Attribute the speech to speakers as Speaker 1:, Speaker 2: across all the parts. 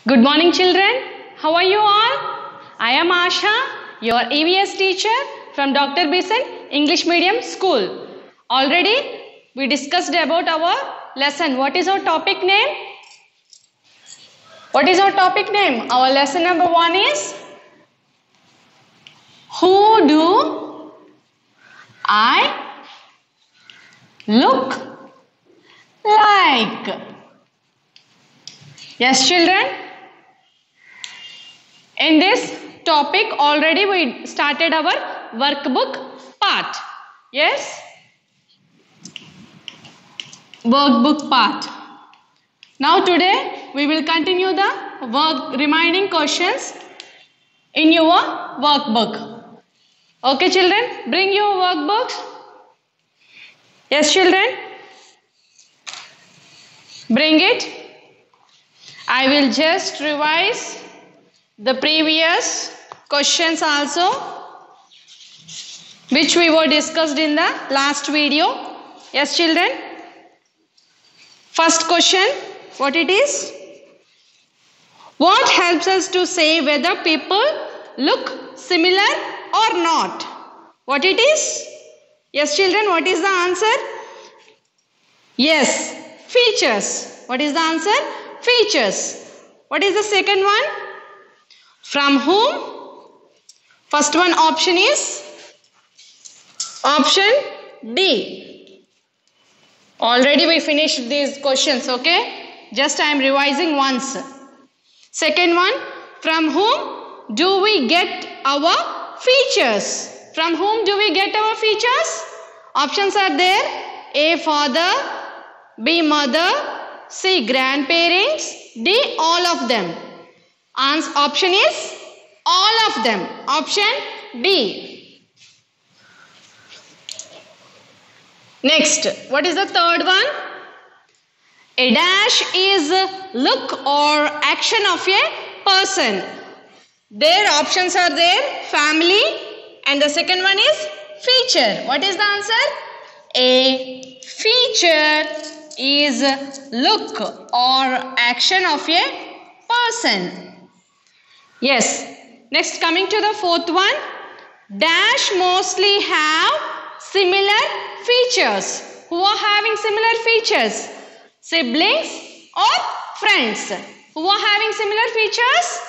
Speaker 1: Good morning, children. How are you all? I am Asha, your EVS teacher from Dr. Bison English Medium School. Already we discussed about our lesson. What is our topic name? What is our topic name? Our lesson number 1 is Who do I look like? Yes, children. In this topic already we started our workbook part. Yes? Workbook part. Now today we will continue the remaining questions in your workbook. Okay, children? Bring your workbooks. Yes, children? Bring it. I will just revise the previous questions also, which we were discussed in the last video. Yes, children? First question, what it is? What helps us to say whether people look similar or not? What it is? Yes, children, what is the answer? Yes, features. What is the answer? Features. What is the second one? From whom? First one option is option D. Already we finished these questions, okay? Just I am revising once. Second one, from whom do we get our features? From whom do we get our features? Options are there. A, father. B, mother. C, grandparents. D, all of them. Option is all of them. Option D. Next, what is the third one? A dash is look or action of a person. Their options are there. Family, and the second one is feature. What is the answer? A feature is look or action of a person. Yes. Next, coming to the fourth one. Dash mostly have similar features. Who are having similar features? Siblings or friends? Who are having similar features?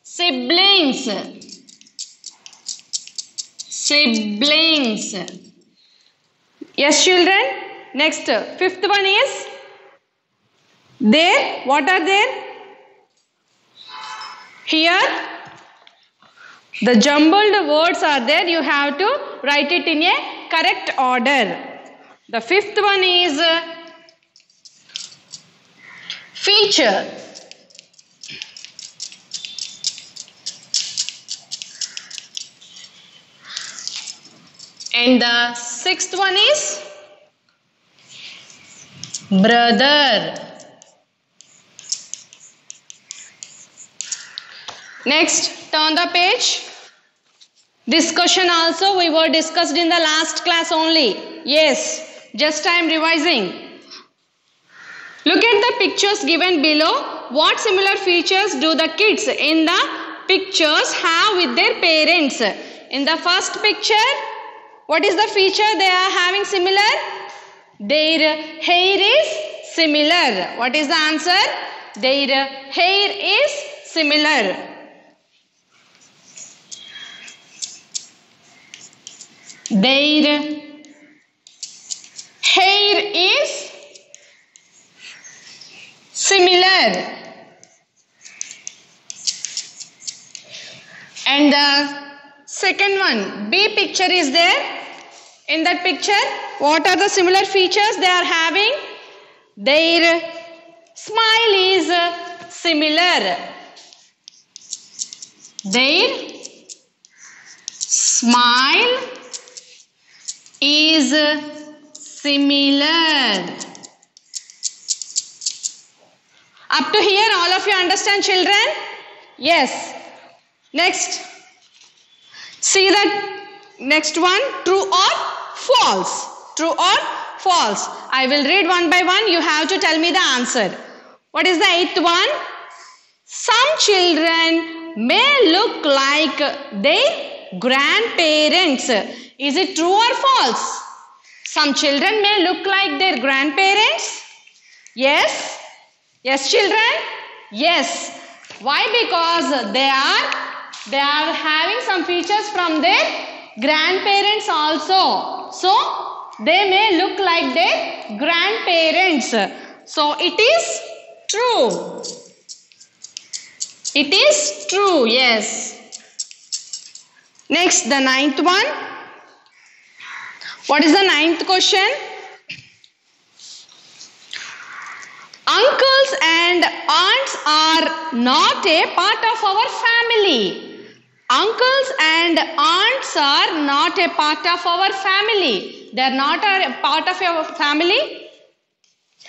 Speaker 1: Siblings. Siblings. Yes, children. Next, fifth one is there. What are there? Here, the jumbled words are there. You have to write it in a correct order. The fifth one is feature. And the sixth one is brother. Next, turn the page. This question also we were discussed in the last class only. Yes, just I am revising. Look at the pictures given below. What similar features do the kids in the pictures have with their parents? In the first picture, what is the feature they are having similar? Their hair is similar. What is the answer? Their hair is similar. Their hair is similar. And the second one, B picture is there. In that picture, what are the similar features they are having? Their smile is similar. Their smile is similar. Up to here, all of you understand, children? Yes. Next, see the next one, true or false. True or false. I will read one by one. You have to tell me the answer. What is the eighth one? Some children may look like their grandparents. Is it true or false? Some children may look like their grandparents. Yes? Yes, children? Yes. Why? Because they are having some features from their grandparents also. So, they may look like their grandparents. So, it is true. It is true, yes. Next, the ninth one. What is the ninth question? Uncles and aunts are not a part of our family. Uncles and aunts are not a part of our family. They are not a part of our family.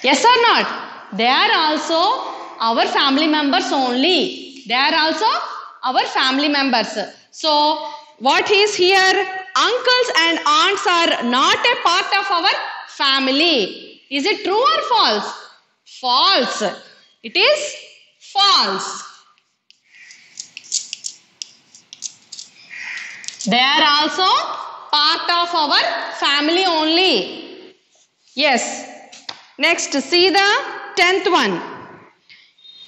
Speaker 1: Yes or not? They are also our family members only. They are also our family members. So, what is here? Uncles and aunts are not a part of our family. Is it true or false? False. It is false. They are also part of our family only. Yes. Next, see the 10th one.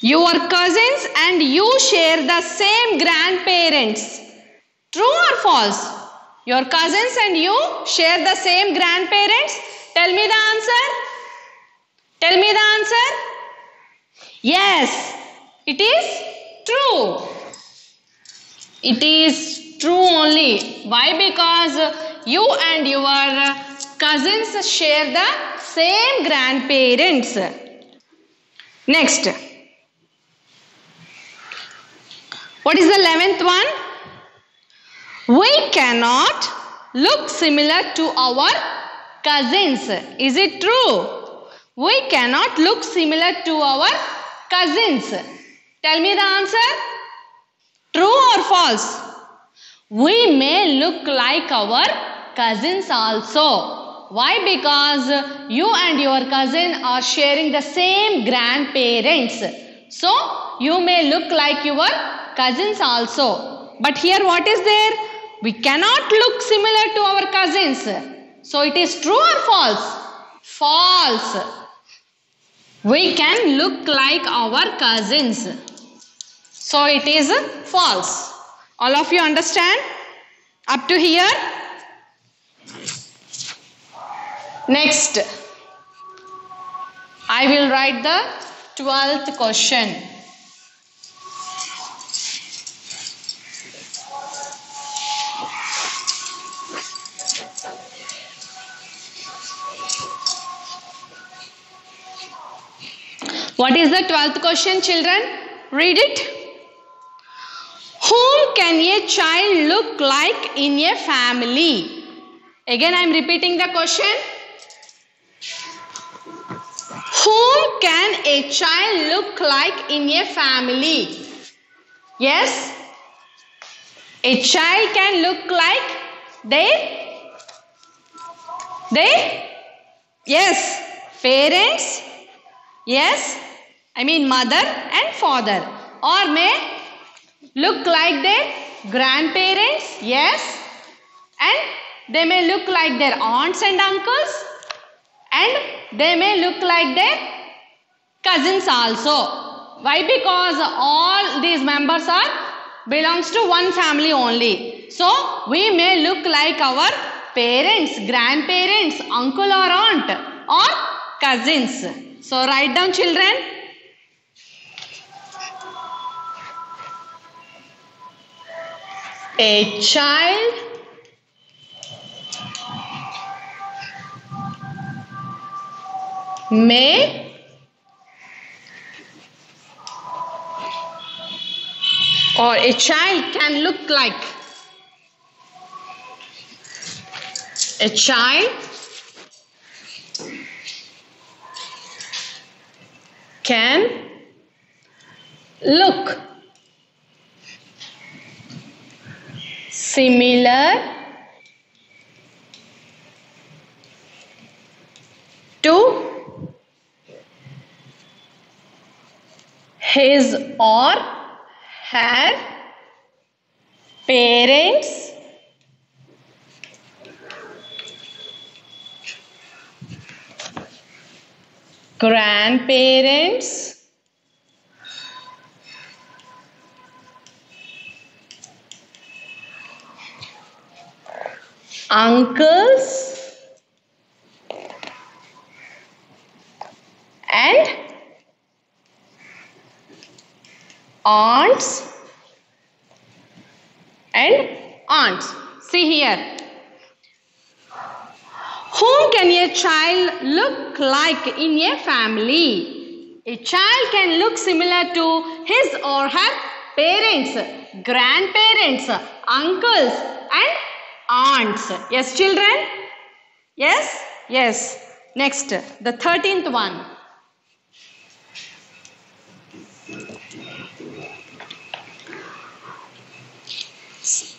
Speaker 1: Your cousins and you share the same grandparents. True or false? Your cousins and you share the same grandparents. Tell me the answer. Tell me the answer. Yes, it is true. It is true only. Why? Because you and your cousins share the same grandparents. Next. What is the 11th one? We cannot look similar to our cousins. Is it true? We cannot look similar to our cousins. Tell me the answer. True or false? We may look like our cousins also. Why? Because you and your cousin are sharing the same grandparents. So, you may look like your cousins also. But here what is there? We cannot look similar to our cousins. So, it is true or false? False. We can look like our cousins. So, it is false. All of you understand? Up to here? Next, I will write the 12th question. What is the 12th question, children? Read it. Whom can a child look like in a family? Again, I am repeating the question. Whom can a child look like in a family? Yes? A child can look like their yes, parents, yes, I mean mother and father, or may look like their grandparents, yes, and they may look like their aunts and uncles, and they may look like their cousins also. Why? Because all these members belongs to one family only. So, we may look like our parents, grandparents, uncle or aunt or cousins. So, write down, children. A child may or a child can look like a child can look similar to his or her parents, grandparents, uncles, and aunts and aunts. See here. Whom can a child look like in a family? A child can look similar to his or her parents, grandparents, uncles and aunts. Yes, children? Yes? Yes. Next, the 13th one.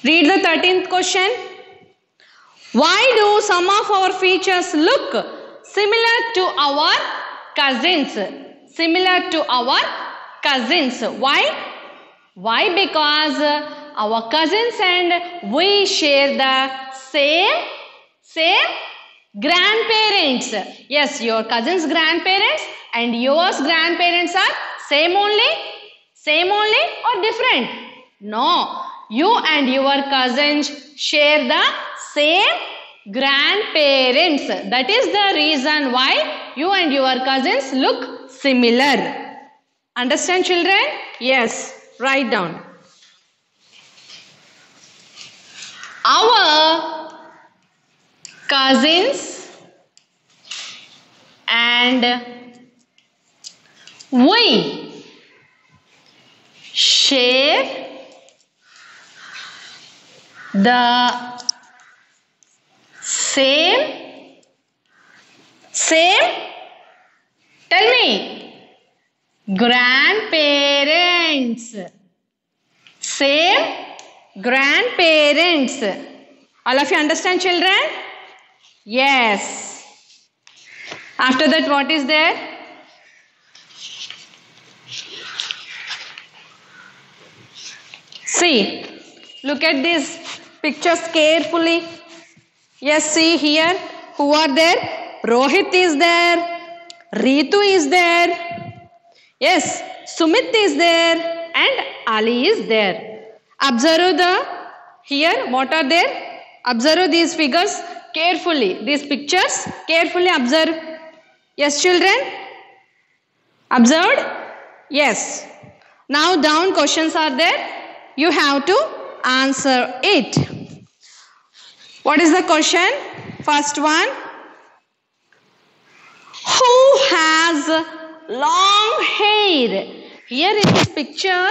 Speaker 1: Read the 13th question. Why do some of our features look similar to our cousins? Similar to our cousins. Why? Why? Because our cousins and we share the same grandparents. Yes, your cousin's grandparents and yours grandparents are same only or different? No. You and your cousins share the same grandparents. That is the reason why you and your cousins look similar. Understand, children? Yes. Write down. Our cousins and we share the same, tell me, grandparents. Same grandparents. All of you understand, children? Yes. After that, what is there? See, look at these pictures carefully. Yes, see here. Who are there? Rohit is there. Ritu is there. Yes, Sumit is there. And Ali is there. Observe here. What are there? Observe these figures carefully. These pictures carefully observe. Yes, children? Observed? Yes. Now down questions are there. You have to answer it. What is the question? First one. Who has long hair? Here in this picture,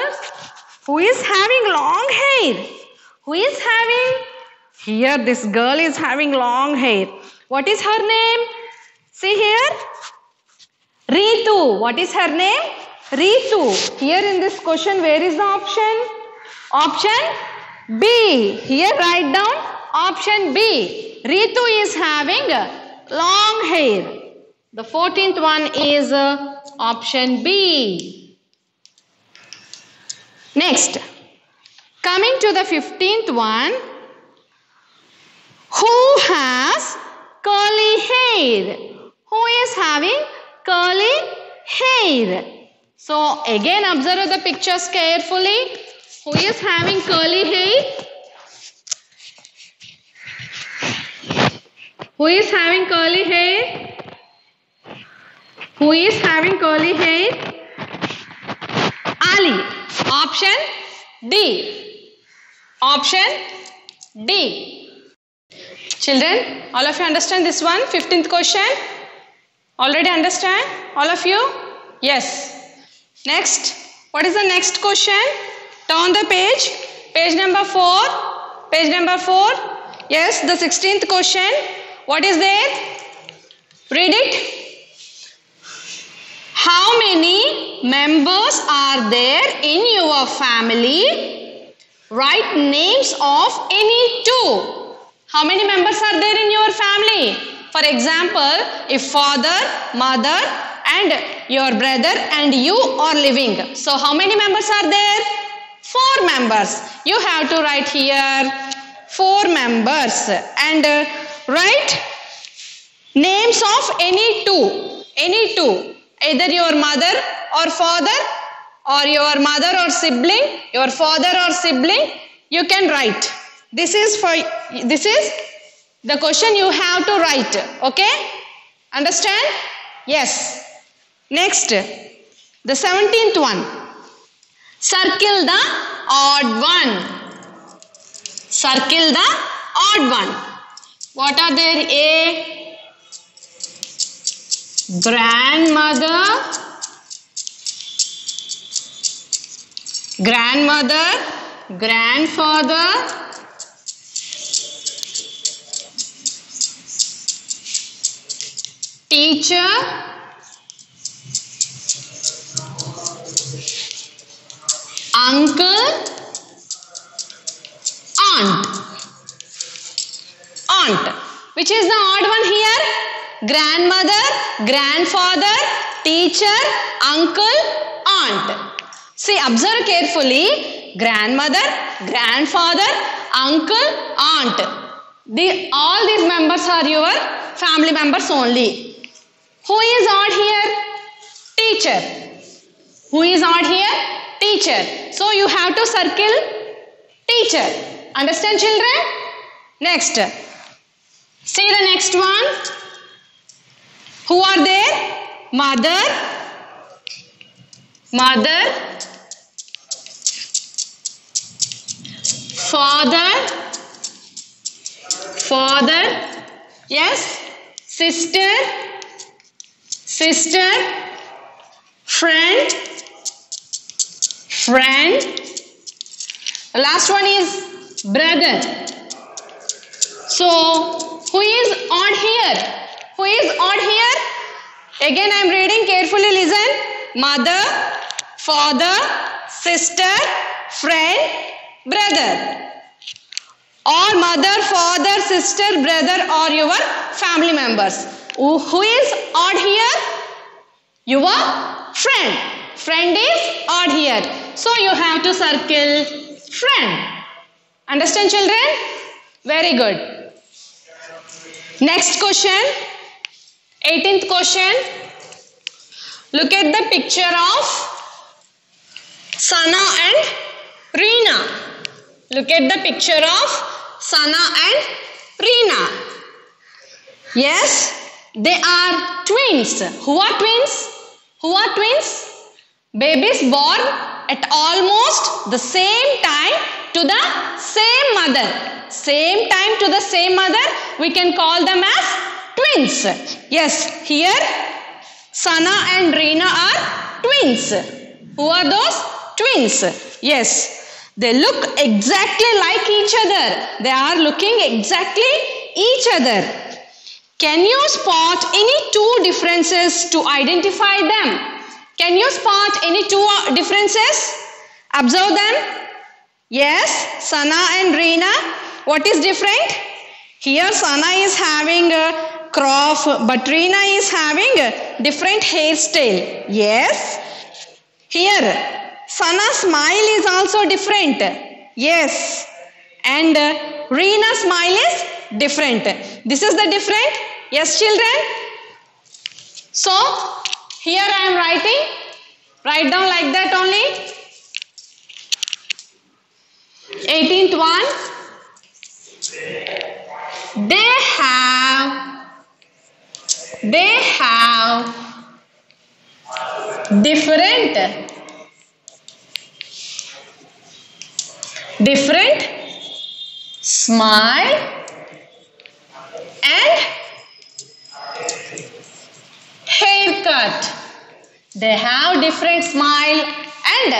Speaker 1: who is having long hair? Who is having? Here this girl is having long hair. What is her name? See here. Ritu. What is her name? Ritu. Here in this question, where is the option? Option B. Here write down option B. Ritu is having long hair. The 14th one is option B. Next, coming to the 15th one. Who has curly hair? Who is having curly hair? So again observe the pictures carefully. Who is having curly hair? Who is having curly hair? Who is having curly hair? Ali. Option D. Option D. Children, all of you understand this one? 15th question. Already understand? All of you? Yes. Next. What is the next question? Turn the page. Page number 4. Page number 4. Yes, the 16th question. What is there? Read it. How many members are there in your family? Write names of any two. How many members are there in your family? For example, if father, mother and your brother and you are living. So how many members are there? 4 members. You have to write here 4 members and write names of any two, either your mother or father or your mother or sibling, your father or sibling, you can write. This is the question you have to write. Okay? Understand? Yes. Next, the 17th one. Circle the odd one. Circle the odd one. What are there? A grandmother, grandfather, teacher, uncle, aunt. Which is the odd one here? Grandmother, grandfather, teacher, uncle, aunt. See, observe carefully. Grandmother, grandfather, uncle, aunt. All these members are your family members only. Who is odd here? Teacher. Who is odd here? Teacher. So you have to circle teacher. Understand, children? Next. See the next one. Who are there? Mother, father, yes, sister, friend. The last one is brother. So, who is odd here? Who is odd here? Again, I am reading carefully. Listen. Mother, father, sister, friend, brother. All mother, father, sister, brother are your family members. Who is odd here? Your friend. Friend is odd here. So you have to circle friend. Understand, children? Very good. Next question. 18th question. Look at the picture of Sana and Reena. Look at the picture of Sana and Reena. Yes, they are twins. Who are twins? Babies born at almost the same time to the same mother. We can call them as twins. Yes, here Sana and Reena are twins. Who are those? Twins. Yes. They look exactly like each other. They are looking exactly each other. Can you spot any two differences to identify them? Can you spot any two differences? Observe them. Yes, Sana and Reena. What is different? Here Sana is having a crop, but Reena is having a different hairstyle. Yes. Here Sana's smile is also different. Yes. And Reena's smile is different. This is the different. Yes, children. So, here I am writing. Write down like that only. 18th one. They have different smile and haircut. They have different smile and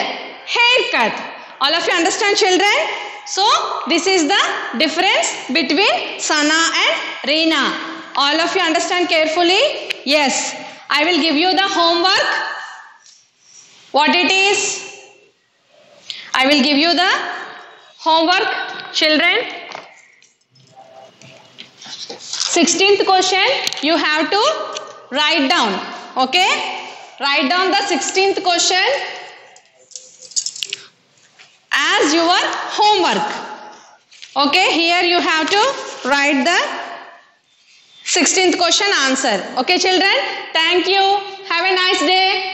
Speaker 1: haircut. All of you understand, children? So, this is the difference between Sana and Reena. All of you understand carefully? Yes. I will give you the homework. What it is? I will give you the homework, children. 16th question, you have to write down. Okay? write down the 16th question as your homework. Okay, here you have to write the 16th question answer. Okay children, thank you. Have a nice day.